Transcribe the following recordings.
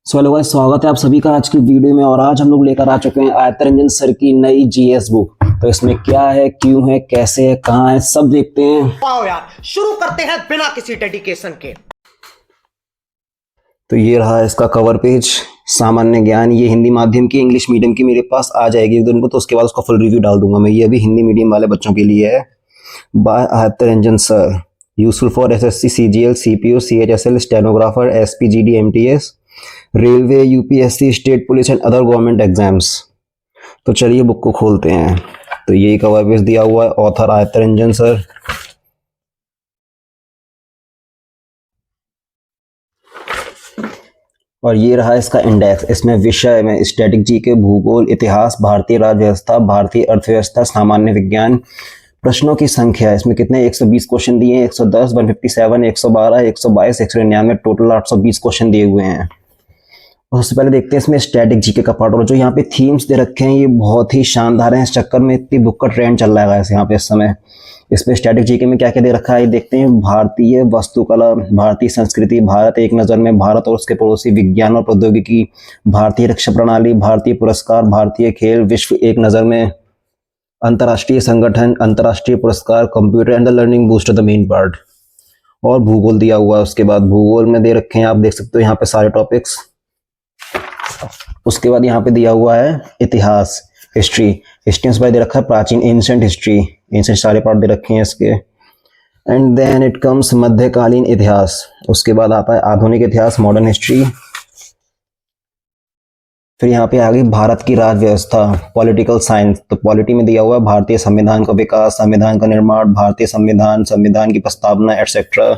Hello guys, स्वागत है आप सभी का आज की वीडियो में। और आज हम लोग लेकर आ चुके हैं आयतर रंजन सर की नई जीएस बुक। तो इसमें क्या है, क्यों है, कैसे है, कहाँ है, सब देखते हैं। आओ यार शुरू करते हैं बिना किसी डेडिकेशन के। तो ये रहा इसका कवर पेज। सामान्य ज्ञान, ये हिंदी माध्यम की, इंग्लिश मीडियम की मेरे पास आ जाएगी एक दिन को, तो उसके बाद उसका फुल रिव्यू डाल दूंगा मैं। ये अभी हिंदी मीडियम वाले बच्चों के लिए है, बाय आयतर Ranjan sir. Useful for SSC, CGL, CPO, CHSL, stenographer, SPGD, MTS, railway, UPSC, state police and other government exams. तो चलिए बुक को खोलते हैं। तो यही कवर पेज दिया हुआ है, ऑथर आयतर रंजन सर। और ये रहा इसका इंडेक्स। इसमें विषय में स्टैटिक जीके, भूगोल, इतिहास, भारतीय राज्य व्यवस्था, भारतीय अर्थव्यवस्था, सामान्य विज्ञान, प्रश्नों की संख्या। इसमें कितने 120 क्वेश्चन दिए हैं, 110, 157, 112, 122, 199, टोटल 820 क्वेश्चन दिए हुए हैं। और सबसे पहले देखते हैं इसमें स्टैटिक जीके का पार्ट। और जो यहाँ पे थीम्स दे रखे हैं ये बहुत ही शानदार हैं। इस चक्कर में इतनी बुक का ट्रेंड चल रहा है यहाँ पे इस समय। इसमें स्टैटिक जीके में क्या क्या दे रखा है ये देखते हैं। भारतीय वास्तुकला, भारतीय संस्कृति, भारत एक नज़र में, भारत और उसके पड़ोसी, विज्ञान और प्रौद्योगिकी, भारतीय रक्षा प्रणाली, भारतीय पुरस्कार, भारतीय खेल, विश्व एक नज़र में, अंतर्राष्ट्रीय संगठन, अंतर्राष्ट्रीय पुरस्कार, computer and the learning booster the main part. और भूगोल दिया हुआ है। उसके बाद भूगोल में दे रखे हैं, आप देख सकते हो यहाँ पे सारे टॉपिक्स। उसके बाद यहाँ पे दिया हुआ है इतिहास, हिस्ट्री। हिस्ट्री में दे रखा है प्राचीन, एंशिएंट हिस्ट्री, एंशिएंट सारे पार्ट दे रखे हैं इसके। एंड देन इट कम्स मध्यकालीन इतिहास। उसके बाद आता है आधुनिक इतिहास, मॉडर्न हिस्ट्री। फिर यहाँ पे आ गई भारत की राज्य व्यवस्था, पॉलिटिकल साइंस। तो पॉलिटी में दिया हुआ है भारतीय संविधान का विकास, संविधान का निर्माण, भारतीय संविधान, संविधान की प्रस्तावना, एटसेट्रा।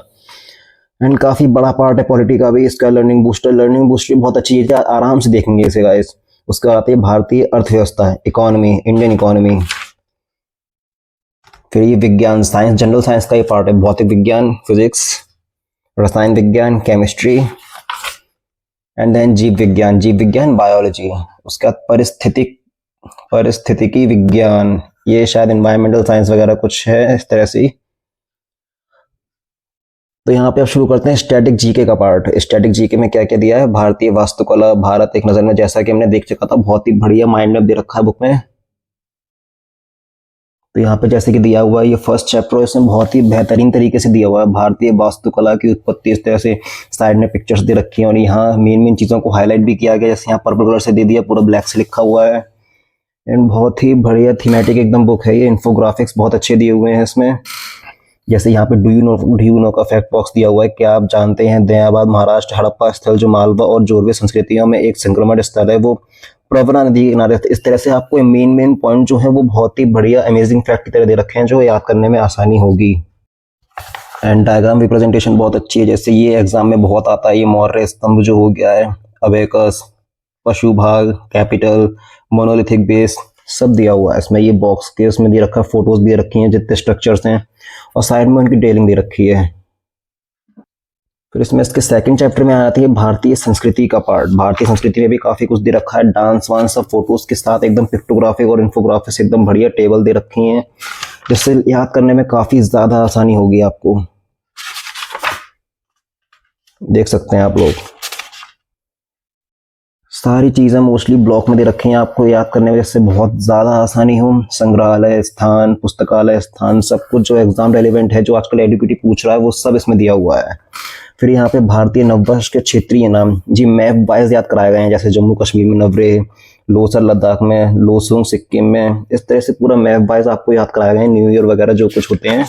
एंड काफी बड़ा पार्ट है पॉलिटी का भी। इसका लर्निंग बूस्टर बहुत अच्छी चीज है, आराम से देखेंगे इसे गाइस। उसका आती है भारतीय अर्थव्यवस्था, इकोनॉमी, इंडियन इकोनॉमी। फिर ये विज्ञान, साइंस, जनरल साइंस का ये पार्ट है। भौतिक विज्ञान, फिजिक्स, रसायन विज्ञान, केमिस्ट्री। एंड देन जीव विज्ञान बायोलॉजी। उसके बाद परिस्थितिकी विज्ञान, ये शायद एनवायरमेंटल साइंस वगैरह कुछ है इस तरह से। तो यहाँ पे अब शुरू करते हैं स्टैटिक जीके का पार्ट। स्टैटिक जीके में क्या क्या दिया है। भारतीय वास्तुकला, भारत एक नजर में, जैसा कि हमने देख चुका था, बहुत ही बढ़िया माइंड मैप दे रखा है बुक में। तो यहाँ पे जैसे कि दिया हुआ है, ये फर्स्ट चैप्टर है, इसमें बहुत ही बेहतरीन तरीके से दिया हुआ है भारतीय वास्तुकला की उत्पत्ति। इस तरह से साइड में पिक्चर्स दे रखी हैं और यहाँ मेन चीजों को हाईलाइट भी किया गया। जैसे यहाँ पर्पल कलर से दे दिया, पूरा ब्लैक से लिखा हुआ है। एंड बहुत ही बढ़िया थीमेटिक एकदम बुक है ये। इन्फोग्राफिक्स बहुत अच्छे दिए हुए हैं इसमें। जैसे यहाँ पे डू यू नो का फैक्ट बॉक्स दिया हुआ है। क्या आप जानते हैं दयाबाद महाराष्ट्र हड़प्पा स्थल जो मालवा और जोरवे संस्कृतियों में एक संक्रमण स्थल है, वो प्रवरा नदी के किनारे। इस तरह से आपको मेन पॉइंट जो है वो बहुत ही बढ़िया अमेजिंग फैक्ट की तरह दे रखे हैं, जो याद करने में आसानी होगी। एंड डायग्राम रिप्रेजेंटेशन बहुत अच्छी है। जैसे ये एग्जाम में बहुत आता है, ये मौर्य स्तंभ जो हो गया है, अबेकस, पशु भाग, कैपिटल, मोनोलिथिक बेस, सब दिया हुआ है इसमें। ये बॉक्स के उसमें दे रखा है, फोटोज दे रखी हैं जितने स्ट्रक्चर्स हैं, और साइड में उनकी डिटेलिंग दे रखी है। फिर इसमें इसके सेकंड चैप्टर में आती है भारतीय संस्कृति का पार्ट। भारतीय संस्कृति में भी काफी कुछ दे रखा है, डांस वांस सब फोटोज के साथ, एकदम पिक्टोग्राफिक और इन्फोग्राफिक से एकदम बढ़िया टेबल दे रखी हैं, जिससे याद करने में काफी ज्यादा आसानी होगी आपको। देख सकते हैं आप लोग, सारी चीजें मोस्टली ब्लॉक में दे रखी हैं, आपको याद करने में जिससे बहुत ज्यादा आसानी हो। संग्रहालय स्थान, पुस्तकालय स्थान, सब कुछ जो एग्जाम रेलिवेंट है, जो आजकल एडुकेटी पूछ रहा है, वो सब इसमें दिया हुआ है। फिर यहाँ पे भारतीय नववर्ष के क्षेत्रीय नाम जी मैप वाइज याद कराए गए हैं। जैसे जम्मू कश्मीर में नवरे, लोसर लद्दाख में, लोसुंग सिक्किम में, इस तरह से पूरा मैप वाइज आपको याद कराए गए हैं, न्यू ईयर वगैरह जो कुछ होते हैं।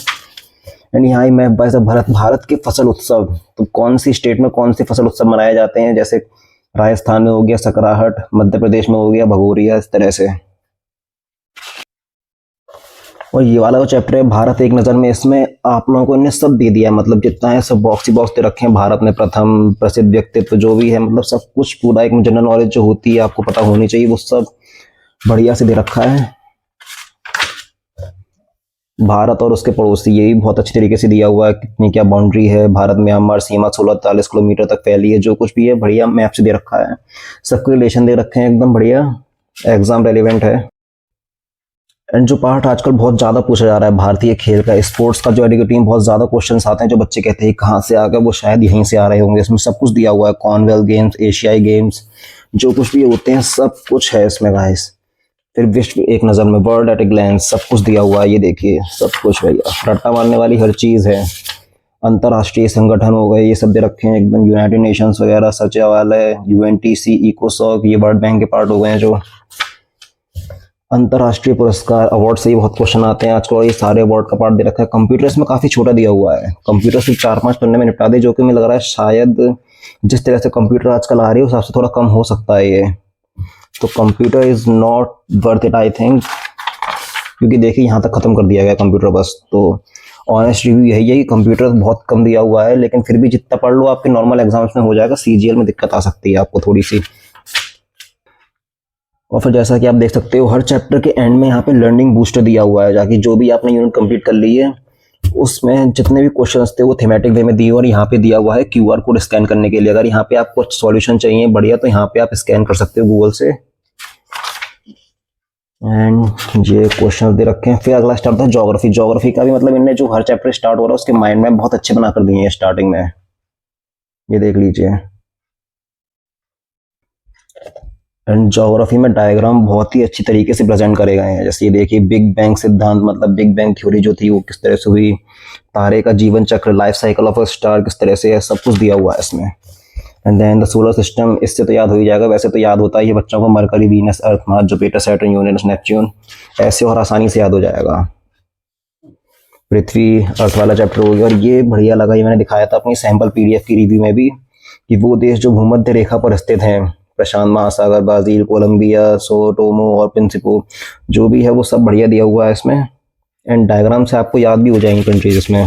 एंड यहाँ मैप वाइज भारत के फसल उत्सव, तो कौन सी स्टेट में कौन से फसल उत्सव मनाए जाते हैं। जैसे राजस्थान में हो गया सकराहट, मध्य प्रदेश में हो गया भगोरिया, इस तरह से। और ये वाला जो चैप्टर है भारत एक नज़र में, इसमें आप लोगों को इन्हें सब दे दिया है, मतलब जितना है सब बॉक्स ही बॉक्स दे रखे हैं। भारत में प्रथम प्रसिद्ध व्यक्तित्व जो भी है, मतलब सब कुछ पूरा एक जनरल नॉलेज जो होती है आपको पता होनी चाहिए, वो सब बढ़िया से दे रखा है। भारत और उसके पड़ोसी, ये भी बहुत अच्छी तरीके से दिया हुआ है, कितनी क्या बाउंड्री है। भारत म्यांमार सीमा 16-40 किलोमीटर तक फैली है, जो कुछ भी है बढ़िया मैप से दे रखा है। सबके रिलेशन दे रखे हैं एकदम बढ़िया, एग्जाम रेलिवेंट है। एंड जो पार्ट आजकल बहुत ज़्यादा पूछा जा रहा है भारतीय खेल का, स्पोर्ट्स का, जो एडिकेटिव टीम, बहुत ज़्यादा क्वेश्चंस आते हैं जो बच्चे कहते हैं कहाँ से आ गए, वो शायद यहीं से आ रहे होंगे। इसमें सब कुछ दिया हुआ है, कॉमनवेल्थ गेम्स, एशियाई गेम्स, जो कुछ भी होते हैं सब कुछ है इसमें गाइस। फिर विश्व एक नज़र में, वर्ल्ड एट ए ग्लैंस, सब कुछ दिया हुआ है। ये देखिए सब कुछ भैया, रट्टा मारने वाली हर चीज़ है। अंतर्राष्ट्रीय संगठन हो गए, ये सब दे रखे हैं एकदम, यूनाइटेड नेशंस वगैरह, सचिवालय, यूएनटीसी, इकोसॉक, ये वर्ल्ड बैंक के पार्ट हो गए हैं। जो अंतर्राष्ट्रीय पुरस्कार, अवार्ड से ही बहुत क्वेश्चन आते हैं आजकल, और ये सारे अवार्ड का पार्ट दे रखा है। कंप्यूटर इसमें काफ़ी छोटा दिया हुआ है, कंप्यूटर सिर्फ 4-5 पन्ने में निपटा दे, जो कि मुझे लग रहा है शायद जिस तरह से कंप्यूटर आजकल आ रही है उस हिसाब से थोड़ा कम हो सकता है ये। तो computer is not worth it I think, क्योंकि देखिए यहाँ तक ख़त्म कर दिया गया कंप्यूटर बस। तो ऑनेस्ट रिव्यू यही है कि कंप्यूटर बहुत कम दिया हुआ है, लेकिन फिर भी जितना पढ़ लो आपके नॉर्मल एग्जाम्स में हो जाएगा। सीजीएल में दिक्कत आ सकती है आपको थोड़ी सी। और फिर जैसा कि आप देख सकते हो हर चैप्टर के एंड में यहाँ पे लर्निंग बूस्टर दिया हुआ है, जाकि जो भी आपने यूनिट कंप्लीट कर ली है उसमें जितने भी क्वेश्चंस थे वो थीमेटिक वे में दिए, और यहाँ पे दिया हुआ है क्यूआर कोड स्कैन करने के लिए। अगर यहाँ पे आपको सॉल्यूशन चाहिए बढ़िया तो यहाँ पे आप स्कैन कर सकते हो गूगल से। एंड ये क्वेश्चन दे रखे हैं। फिर अगला स्टार्ट था ज्योग्राफी। ज्योग्राफी का भी मतलब इनने जो हर चैप्टर स्टार्ट हो रहा है उसके माइंड में बहुत अच्छे बना कर दिए हैं स्टार्टिंग में, ये देख लीजिए। एंड ज्योग्राफी में डायग्राम बहुत ही अच्छी तरीके से प्रेजेंट करे गए हैं। जैसे ये देखिए बिग बैंग सिद्धांत, मतलब बिग बैंग थ्योरी जो थी वो किस तरह से हुई, तारे का जीवन चक्र, life cycle of a star किस तरह से है, सब कुछ दिया हुआ है इसमें। And then the solar system, इससे तो याद हो ही जाएगा, वैसे तो याद होता ही है बच्चों को, Mercury, Venus, Earth, Mars, Jupiter, Saturn, Uranus, Neptune, ऐसे और आसानी से याद हो जाएगा। पृथ्वी, अर्थ वाला चैप्टर हो गया। और ये बढ़िया लगा, ये मैंने दिखाया था अपनी सैम्पल पीडीएफ की रिव्यू में भी, कि वो देश जो भूमध्य रेखा पर स्थित हैं, प्रशांत महासागर, ब्राजील, कोलंबिया, सोटोमो और प्रिंसिपो, जो भी है वो सब बढ़िया दिया हुआ है इसमें। एंड डायग्राम से आपको याद भी हो जाएंगी कंट्रीज इसमें।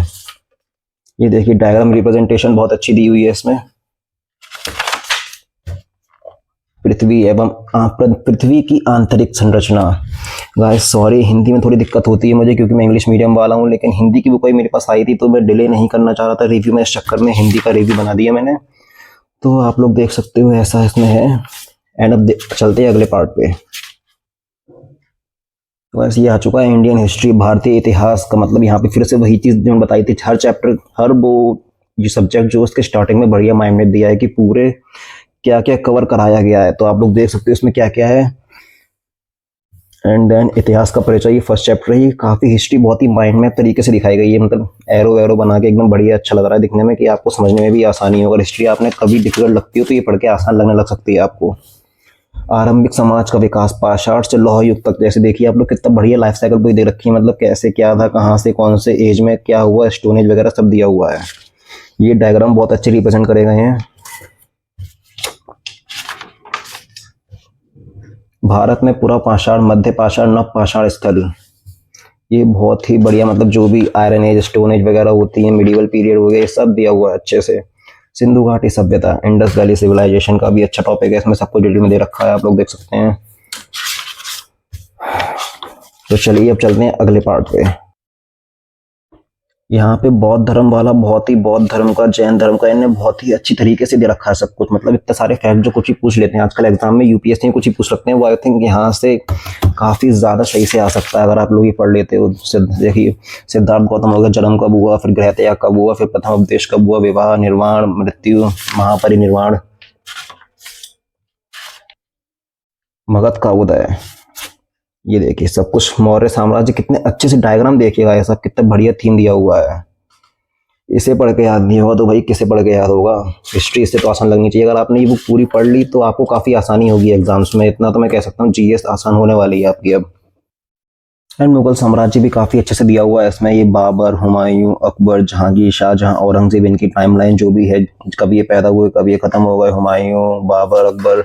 ये देखिए डायग्राम रिप्रेजेंटेशन बहुत अच्छी दी हुई है इसमें। पृथ्वी एवं पृथ्वी की आंतरिक संरचना। गाइस सॉरी, हिंदी में थोड़ी दिक्कत होती है मुझे क्योंकि मैं इंग्लिश मीडियम वाला हूँ, लेकिन हिंदी की बुक कोई मेरे पास आई थी तो मैं डिले नहीं करना चाह रहा था रिव्यू में, इस चक्कर में हिंदी का रिव्यू बना दिया मैंने। तो आप लोग देख सकते हो ऐसा इसमें है। एंड अब चलते हैं अगले पार्ट पे। तो वैसे ये आ चुका है इंडियन हिस्ट्री, भारतीय इतिहास का। मतलब यहाँ पे फिर से वही चीज़ जो मैं बताई थी, हर चैप्टर, हर वो जो सब्जेक्ट जो उसके स्टार्टिंग में बढ़िया माइंड में दिया है कि पूरे क्या क्या कवर कराया गया है। तो आप लोग देख सकते हो इसमें क्या क्या है। एंड देन इतिहास का परिचय, ये फर्स्ट चैप्टर है। काफ़ी हिस्ट्री बहुत ही माइंड में तरीके से दिखाई गई है, मतलब एरो वैरो बना के एकदम बढ़िया अच्छा लग रहा है दिखने में, कि आपको समझने में भी आसानी हो। अगर हिस्ट्री आपने कभी डिफिकल्ट लगती हो तो ये पढ़ के आसान लगने लग सकती है आपको। आरंभिक समाज का विकास, पाषाण से लौह युग तक। जैसे देखिए आप लोग कितना बढ़िया लाइफ साइकिल भी दे रखी है, मतलब कैसे क्या था, कहाँ से कौन से एज में क्या हुआ, स्टोन एज वगैरह सब दिया हुआ है। ये डायग्राम बहुत अच्छे रिप्रेजेंट करे गए हैं। भारत में पूरा पाषाण, मध्य पाषाण, नव पाषाण स्थल, ये बहुत ही बढ़िया, मतलब जो भी आयरन एज, स्टोन एज वगैरह होती है, मिडिवल पीरियड हो गया, ये सब दिया हुआ है अच्छे से। सिंधु घाटी सभ्यता, इंडस वैली सिविलाइजेशन का भी अच्छा टॉपिक है, इसमें सबको डिटेल में दे रखा है, आप लोग देख सकते हैं। तो चलिए अब चलते हैं अगले पार्ट पे। यहाँ पे बौद्ध धर्म वाला, बहुत ही बौद्ध धर्म का, जैन धर्म का, इन्हें बहुत ही अच्छी तरीके से दे रखा है सब कुछ। मतलब इतने सारे फैक्ट जो कुछ ही पूछ लेते हैं आजकल एग्जाम में, यूपीएससी में कुछ ही पूछ सकते हैं, वो आई थिंक यहाँ से काफ़ी ज़्यादा सही से आ सकता है अगर आप लोग ये पढ़ लेते हो। देखिए सिद्धार्थ गौतम हो गया, जन्म कब हुआ, फिर गृह त्याग कब हुआ, फिर प्रथम उपदेश कब हुआ, विवाह, निर्वाण, मृत्यु, महापरिनिर्वाण, मगध का उदय, ये देखिए सब कुछ। मौर्य साम्राज्य, कितने अच्छे से डायग्राम देखिएगा, ये सब कितना बढ़िया थीम दिया हुआ है। इसे पढ़ के याद नहीं होगा तो भाई किसे पढ़ के याद होगा। हिस्ट्री इससे तो आसान लगनी चाहिए। अगर आपने ये बुक पूरी पढ़ ली तो आपको काफ़ी आसानी होगी एग्जाम्स में, इतना तो मैं कह सकता हूँ। जीएस आसान होने वाली है आपकी अब। एंड मुगल साम्राज्य भी काफ़ी अच्छे से दिया हुआ है इसमें। ये बाबर, हुमायूं, अकबर, जहांगीर, शाहजहां, औरंगजेब, इनकी टाइमलाइन जो भी है, कभी ये पैदा हुए, कभी ये खत्म हो गए, हुमायूं, बाबर, अकबर,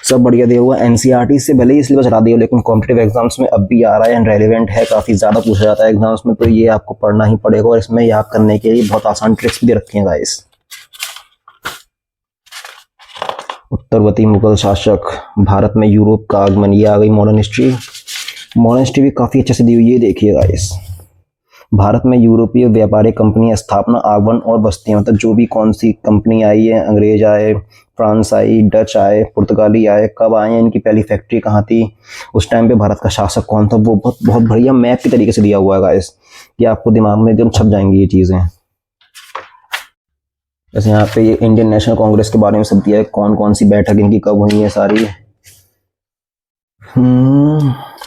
सब बढ़िया दिया हुआ है। एनसीईआरटी से भले ही सिलेबस हटा दिया, लेकिन कॉम्पिटिटिव एग्जाम्स में अब भी आ रहा है एंड रेलिवेंट है, काफ़ी ज़्यादा पूछा जाता है एग्जाम्स में, तो ये आपको पढ़ना ही पड़ेगा। और इसमें याद करने के लिए बहुत आसान ट्रिक्स भी दे रखे हैं गाइस। उत्तरवर्ती मुगल शासक, भारत में यूरोप का आगमन, ये आ गई मॉडर्न हिस्ट्री। मॉडर्न हिस्ट्री भी काफ़ी अच्छे से दी हुई है, देखिए गाइस। भारत में यूरोपीय व्यापारिक कंपनी स्थापना, आगमन और बस्तियां, मतलब जो भी कौन सी कंपनी आई है, अंग्रेज आए, फ्रांस आई, डच आए, पुर्तगाली आए, कब आए हैं, इनकी पहली फैक्ट्री कहाँ थी, उस टाइम पे भारत का शासक कौन था, वो बहुत बहुत बढ़िया मैप की तरीके से दिया हुआ है गाइस, कि आपको दिमाग में एकदम छप जाएंगी ये चीज़ें। जैसे यहाँ पे ये इंडियन नेशनल कांग्रेस के बारे में सब दिया है, कौन कौन सी बैठक इनकी कब हुई है सारी।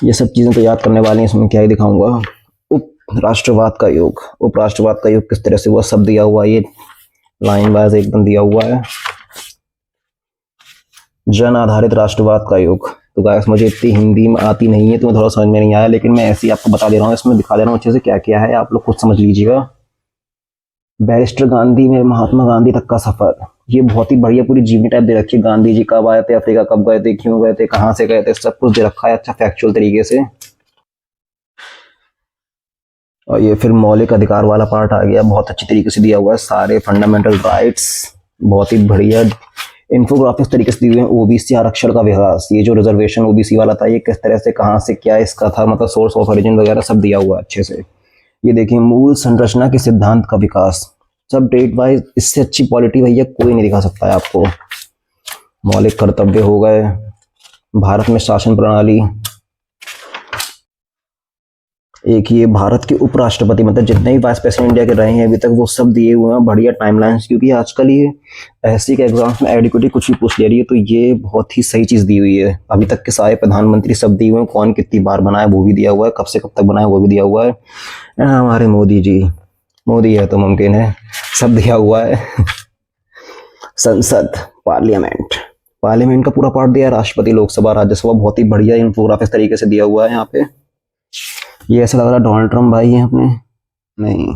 ये सब चीज़ें तो याद करने वाली हैं, इसमें क्या ही दिखाऊंगा। उप राष्ट्रवाद का युग, उपराष्ट्रवाद का युग किस तरह से हुआ सब दिया हुआ है, ये लाइन वाइज एकदम दिया हुआ है। जन आधारित राष्ट्रवाद का युग, तो गाइस मुझे इतनी हिंदी में आती नहीं है तो मैं थोड़ा समझ में नहीं आया, लेकिन मैं ऐसे ही आपको बता दे रहा हूँ, इसमें दिखा दे रहा हूँ अच्छे से क्या क्या है, आप लोग खुद समझ लीजिएगा। बैरिस्टर गांधी में महात्मा गांधी तक का सफर, ये बहुत ही बढ़िया पूरी जीवनी टाइप दे रखी है। गांधी जी कब आए थे अफ्रीका, कब गए थे, क्यों गए थे, कहाँ से गए थे, सब कुछ दे रखा है अच्छा फैक्चुअल तरीके से। और ये फिर मौलिक अधिकार वाला पार्ट आ गया, बहुत अच्छी तरीके से दिया हुआ है, सारे फंडामेंटल राइट्स बहुत ही बढ़िया इन्फोग्राफिक्स तरीके से दिए हुए हैं। ओबीसी आरक्षण का विकास, ये जो रिजर्वेशन ओबीसी वाला था ये किस तरह से कहाँ से क्या इसका था, मतलब सोर्स ऑफ ओरिजिन वगैरह सब दिया हुआ है अच्छे से। ये देखिए मूल संरचना के सिद्धांत का विकास, सब डेट वाइज, इससे अच्छी पॉलिटी भैया कोई नहीं दिखा सकता है आपको। मौलिक कर्तव्य हो गए, भारत में शासन प्रणाली, एक ये भारत के उपराष्ट्रपति, मतलब जितने भी वाइस प्रेसिडेंट इंडिया के रहे हैं अभी तक वो सब दिए हुए हैं बढ़िया टाइमलाइंस, क्योंकि आजकल ये ऐसी के एग्जाम्स में एडिक्वेटली कुछ भी पूछ ले रही है, तो ये बहुत ही सही चीज़ दी हुई है। अभी तक के सारे प्रधानमंत्री सब दिए हुए हैं, कौन कितनी बार बनाया वो भी दिया हुआ है, कब से कब तक बनाया वो भी दिया हुआ है। हमारे मोदी जी, मोदी है तो मुमकिन है, सब दिया हुआ है। संसद, पार्लियामेंट, पार्लियामेंट का पूरा पार्ट दिया है, राष्ट्रपति, लोकसभा, राज्यसभा, बहुत ही बढ़िया इन्फोग्राफिक्स तरीके से दिया हुआ है यहाँ पे। ये ऐसा लग रहा है डोनाल्ड ट्रम्प भाई है अपने, नहीं।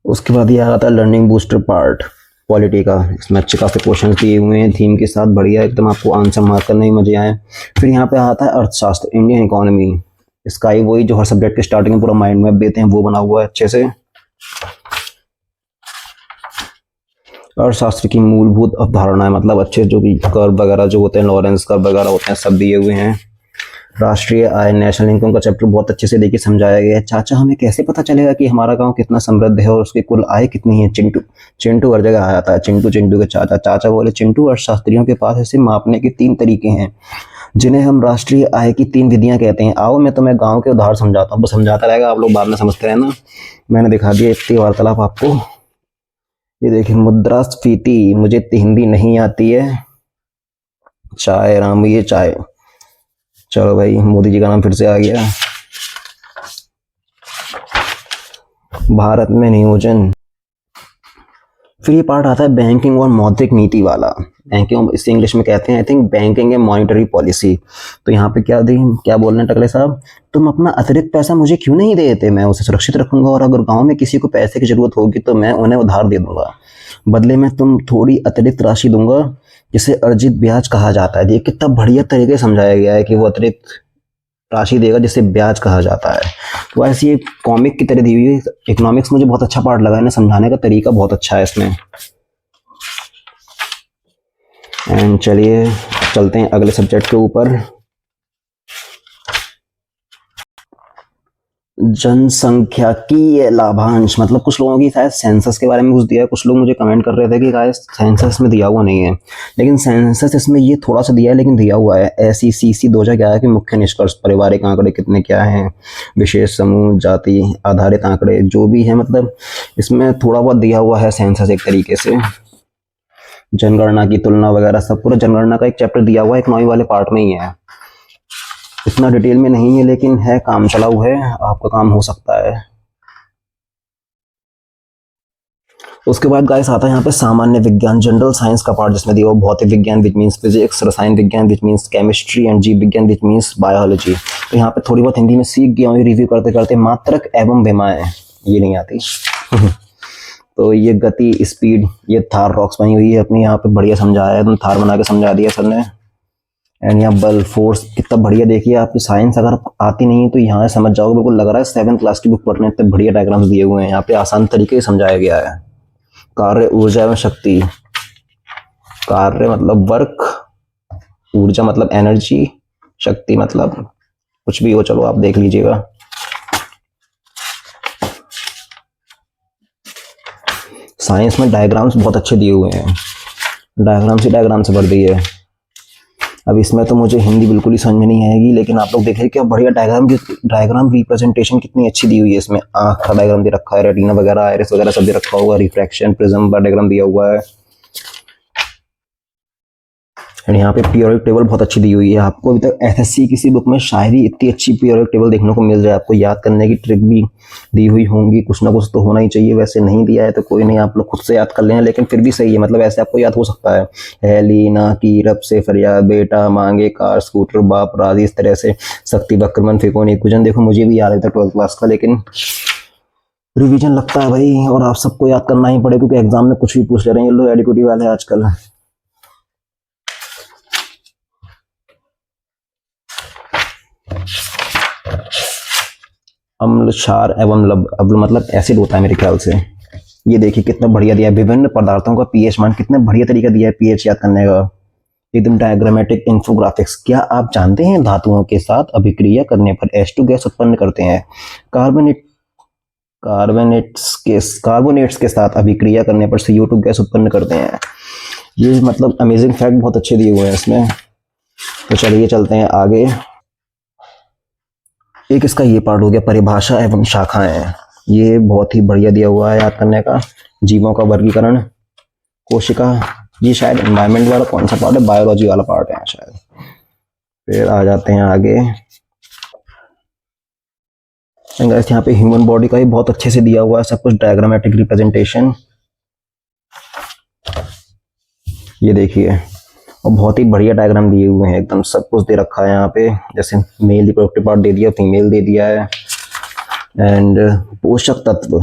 उसके बाद ये आ जाता है लर्निंग बूस्टर पार्ट, पॉलिटी का, इसमें अच्छे खासे क्वेश्चंस दिए हुए हैं थीम के साथ, बढ़िया एकदम आपको आंसर मार्क करने में मजे आए। फिर यहाँ पे आता है अर्थशास्त्र, इंडियन इकोनॉमी, इसका ही वही जो हर सब्जेक्ट के स्टार्टिंग में पूरा माइंड मैप देते हैं वो बना हुआ है अच्छे से। अर्थशास्त्र की मूलभूत अवधारणाएं, मतलब अच्छे जो भी कर्व वगैरह जो होते हैं, लॉरेंस कर्व वगैरह होते हैं, सब दिए हुए हैं। राष्ट्रीय आय, नेशनल इनकम का चैप्टर बहुत अच्छे से देखिए समझाया गया है। चाचा हमें कैसे पता चलेगा कि हमारा गांव कितना समृद्ध है और उसकी कुल आय कितनी है। चिंटू, चिंटू हर जगह आ जाता है, चिंटू, चिंटू के चाचा। चाचा बोले चिंटू अर्थशास्त्रियों के पास ऐसे मापने के 3 तरीके हैं जिन्हें हम राष्ट्रीय आय की 3 विधियां कहते हैं। आओ मैं तुम्हें गाँव के उदाहरण समझाता हूँ, वो समझाता रहेगा, आप लोग बाद में समझते रहना। मैंने दिखा दिया इतनी वार्तालाप आपको। ये देखिए मुद्रास्फीति, मुझे इतनी हिंदी नहीं आती है। चाय राम, ये चाय, चलो भाई मोदी जी का नाम फिर से आ गया। भारत में नियोजन, फिर ये पार्ट आता है बैंकिंग और मौद्रिक नीति वाला। बैंकिंग इसे इंग्लिश में कहते हैं I think banking and monetary policy. तो यहाँ पे क्या बोल रहे हैं टकले साहब, तुम अपना अतिरिक्त पैसा मुझे क्यों नहीं देते, मैं उसे सुरक्षित रखूंगा और अगर गांव में किसी को पैसे की जरूरत होगी तो मैं उन्हें उधार दे दूंगा, बदले में तुम थोड़ी अतिरिक्त राशि दूंगा जिसे अर्जित ब्याज कहा जाता है। ये कितना बढ़िया तरीके से समझाया गया है कि वो अतिरिक्त राशि देगा जिसे ब्याज कहा जाता है। तो ऐसी ये कॉमिक की तरह दी हुई है। इकोनॉमिक्स मुझे बहुत अच्छा पार्ट लगा है, समझाने का तरीका बहुत अच्छा है इसमें। एंड चलिए चलते हैं अगले सब्जेक्ट के ऊपर, जनसंख्याकीय लाभांश, मतलब कुछ लोगों की शायद सेंसस के बारे में कुछ दिया है। कुछ लोग मुझे कमेंट कर रहे थे कि शायद सेंसस में दिया हुआ नहीं है, लेकिन सेंसस इसमें ये थोड़ा सा दिया है, लेकिन दिया हुआ है। SECC 2011 के मुख्य निष्कर्ष, पारिवारिक आंकड़े कितने क्या हैं, विशेष समूह, जाति आधारित आंकड़े जो भी है, मतलब इसमें थोड़ा बहुत दिया हुआ है सेंसस एक तरीके से। जनगणना की तुलना वगैरह सब, पूरा जनगणना का एक चैप्टर दिया हुआ है, इकोनॉमी वाले पार्ट में ही है। इतना डिटेल में नहीं है लेकिन है, काम चलाऊ है, आपका काम हो सकता है। उसके बाद गाइस आता है यहाँ पे सामान्य विज्ञान, जनरल साइंस का पार्ट, जिसमें दिया हुआ भौतिक विज्ञान विच मीन्स फिजिक्स, रसायन विज्ञान विच मीन्स केमिस्ट्री एंड जीव विज्ञान विच मीन्स बायोलॉजी। तो यहाँ पे थोड़ी बहुत हिंदी में सीख गया हूँ रिव्यू करते करते। मात्रक एवं विमाएं, ये नहीं आती। तो ये गति, स्पीड, ये थार रॉक्स बनी हुई है अपनी, यहाँ पे बढ़िया समझाया है, थार बना के समझा दिया सर ने। एंड यहाँ बल, फोर्स, कितना बढ़िया। देखिए आपकी साइंस अगर आती नहीं है तो यहाँ समझ जाओगे, बिल्कुल लग रहा है 7th क्लास की बुक पढ़ रहे हैं, इतने बढ़िया डायग्राम्स दिए हुए हैं यहाँ पे, आसान तरीके से समझाया गया है। कार्य, ऊर्जा एवं शक्ति, कार्य मतलब वर्क, ऊर्जा मतलब एनर्जी, शक्ति मतलब कुछ भी हो, चलो आप देख लीजिएगा। साइंस में डायग्राम्स बहुत अच्छे दिए हुए हैं, डायग्राम से भर दी है। अब इसमें तो मुझे हिंदी बिल्कुल ही समझ में नहीं आएगी, लेकिन आप लोग देखिए क्या बढ़िया डायग्राम रिप्रेजेंटेशन कितनी अच्छी दी हुई है। इसमें आँख का डायग्राम दे रखा है, रेटिना वगैरह, आइरिस वगैरह सब दे रखा हुआ है, रिफ्रैक्शन प्रिज्म का डायग्राम दिया हुआ है। एंड यहाँ पे पीरियोडिक टेबल बहुत अच्छी दी हुई है। आपको अभी तक एसएससी किसी बुक में शायद ही इतनी अच्छी पीरियोडिक टेबल देखने को मिल जाए। आपको याद करने की ट्रिक भी दी हुई होंगी, कुछ ना कुछ तो होना ही चाहिए। वैसे नहीं दिया है तो कोई नहीं, आप लोग खुद से याद कर लें, लेकिन फिर भी सही है, मतलब ऐसे आपको याद हो सकता है। लीना की रब से फरियाद, बेटा मांगे कार स्कूटर, बाप राजी, इस तरह से शक्ति बक्रमन फेकोनी कुजन। देखो मुझे भी याद है था 12th क्लास का, लेकिन रिवीजन लगता है भाई, और आप सबको याद करना ही पड़े क्योंकि एग्जाम में कुछ भी पूछ ले रहे हैं ये लोग एडिक्विटी वाले आजकल। अम्ल, क्षार एवं अम्ल मतलब एसिड होता है मेरे ख्याल से। ये देखिए कितना बढ़िया दिया है, विभिन्न पदार्थों का पीएच मान, कितना बढ़िया तरीका दिया है पीएच याद करने का, एकदम डायग्रामेटिक इन्फोग्राफिक्स। क्या आप जानते हैं धातुओं के साथ अभिक्रिया करने पर H2 गैस उत्पन्न करते हैं? कार्बोनेट्स के साथ अभिक्रिया करने पर CO2 गैस उत्पन्न करते हैं। ये मतलब अमेजिंग फैक्ट बहुत अच्छे दिए हुए हैं इसमें। तो चलिए चलते हैं आगे। एक इसका ये पार्ट हो गया परिभाषा एवं शाखाएं, ये बहुत ही बढ़िया दिया हुआ है याद करने का। जीवों का वर्गीकरण, कोशिका, ये शायद एनवायरमेंट वाला कौन सा पार्ट है, बायोलॉजी वाला पार्ट है शायद। फिर आ जाते हैं आगे। यहाँ पे ह्यूमन बॉडी का भी बहुत अच्छे से दिया हुआ है सब कुछ, डायग्रामेटिक रिप्रेजेंटेशन। ये देखिए, और बहुत ही बढ़िया डायग्राम दिए हुए हैं, एकदम सब कुछ दे रखा है यहाँ पे। जैसे मेल रिप्रोडक्टिव पार्ट दे दिया, फीमेल दे दिया है, एंड पोषक तत्व,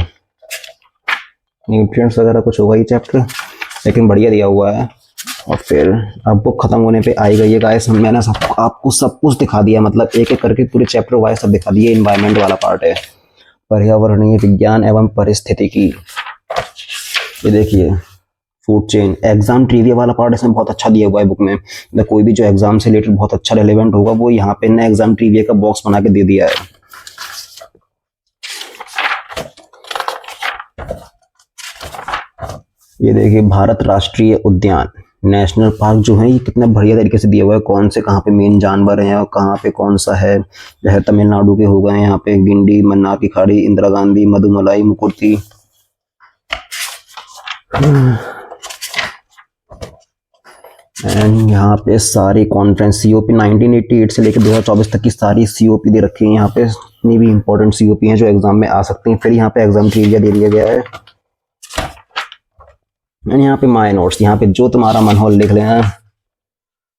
न्यूट्रिएंट्स वगैरह कुछ होगा ये चैप्टर, लेकिन बढ़िया दिया हुआ है। और फिर अब बुक खत्म होने पे आई गई है गाइस, मैंने आपको सब कुछ दिखा दिया, मतलब एक एक करके पूरे चैप्टर वाइज सब दिखा दिए। इन्वायरमेंट वाला पार्ट है, पर्यावरणीय विज्ञान एवं परिस्थितिकी। ये देखिए फूड चेन, एग्जाम ट्रिविया वाला पार्ट इसमें बहुत अच्छा दिया हुआ है बुक में। मतलब कोई भी जो एग्जाम से रिलेटेड बहुत अच्छा रेलेवेंट होगा वो यहाँ पे ना एग्जाम ट्रिविया का बॉक्स बना के दे दिया है। ये देखिए भारत राष्ट्रीय उद्यान, नेशनल पार्क जो है, ये कितना बढ़िया तरीके से दिया हुआ है, कौन से कहाँ पे मेन जानवर हैं और कहाँ पे कौन सा है। जैसे तमिलनाडु के हो गए यहाँ पे गिंडी, मन्नार की खाड़ी, इंदिरा गांधी, मधुमलाई, मुकुर्ती। एंड यहाँ पे सारी कॉन्फ्रेंस COP 1988 से लेकर 2024 तक की सारी COP दे रखी है यहाँ पे, इतनी भी इंपॉर्टेंट COP हैं जो एग्जाम में आ सकती हैं। फिर यहाँ पे एग्जाम ट्रिविया दे दिया गया है। एंड यहाँ पे माय नोट्स, यहाँ पे जो तुम्हारा मन हो लिख लेना,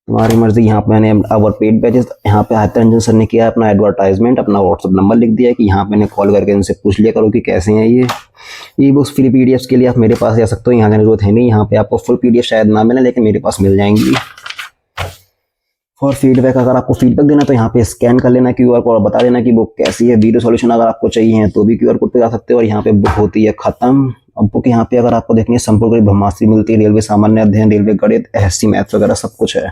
तुम्हारी मर्जी। यहाँ पे मैंने अवर पेड बैचेस, यहाँ पे आदित्य रंजन सर ने किया अपना एडवर्टाइजमेंट, अपना व्हाट्सअप नंबर लिख दिया कि यहाँ मैंने कॉल करके इनसे पूछ लिया करो कि कैसे हैं ये। ई बुक्स फ्री PDFs के लिए आप मेरे पास जा सकते हो, यहाँ जाने की जरूरत है नहीं। यहाँ पे आपको फुल PDF शायद ना मिले, लेकिन मेरे पास मिल जाएंगी। फॉर फीडबैक, अगर आपको फीडबैक देना तो यहाँ पे स्कैन कर लेना QR कोड, बता देना कि बुक कैसी है। वीडियो सॉल्यूशन अगर आपको चाहिए तो भी QR कोड पे जा सकते हो। और यहाँ पे बुक होती है खत्म। अब बुक यहाँ पे अगर आपको देखनी है संपूर्ण ब्रह्मास्त्र मिलती है, रेलवे सामान्य अध्ययन, रेलवे गणित, SC मैथ्स वगैरह सब कुछ है।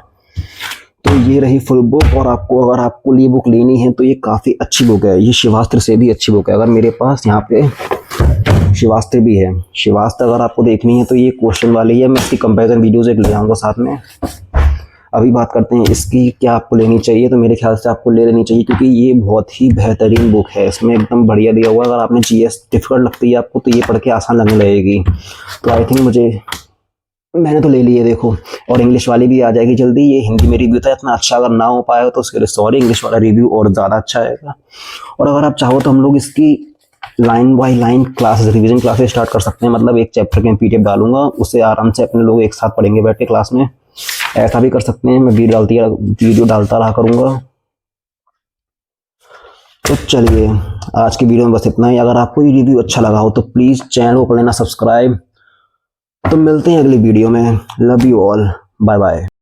तो ये रही फुल बुक। और आपको अगर आपको ये बुक लेनी है तो ये काफ़ी अच्छी बुक है, ये शिवास्त्र से भी अच्छी बुक है। अगर मेरे पास यहाँ पे शिवास्त्र भी है, शिवास्त्र अगर आपको देखनी है तो ये क्वेश्चन वाली है, मैं इसकी कंपैरिजन वीडियोज एक ले आऊँगा साथ में। अभी बात करते हैं इसकी क्या आपको लेनी चाहिए, तो मेरे ख्याल से आपको ले लेनी चाहिए क्योंकि ये बहुत ही बेहतरीन बुक है। इसमें एकदम बढ़िया दिया हुआ है। अगर आपने GS डिफिकल्ट लगती है आपको तो ये पढ़ के आसान लगने लगेगी। तो आई थिंक मैंने तो ले ली है देखो। और इंग्लिश वाली भी आ जाएगी जल्दी। ये हिंदी में रिव्यू था, इतना अच्छा अगर ना हो पाया तो उसके लिए सॉरी, इंग्लिश वाला रिव्यू और ज़्यादा अच्छा आएगा। और अगर आप चाहो तो हम लोग इसकी line by line classes, revision classes start कर सकते हैं। मतलब एक चैप्टर के PDF डालूंगा, उससे आराम से अपने लोग एक साथ पढ़ेंगे बैठ के क्लास में। ऐसा भी कर सकते हैं, मैं वीडियो डालता रहा करूँगा। तो चलिए आज की वीडियो में बस इतना ही। अगर आपको ये रिव्यू अच्छा लगा हो तो प्लीज़ चैनल को कर लेना सब्सक्राइब। तो मिलते हैं अगली वीडियो में। Love you all, bye bye.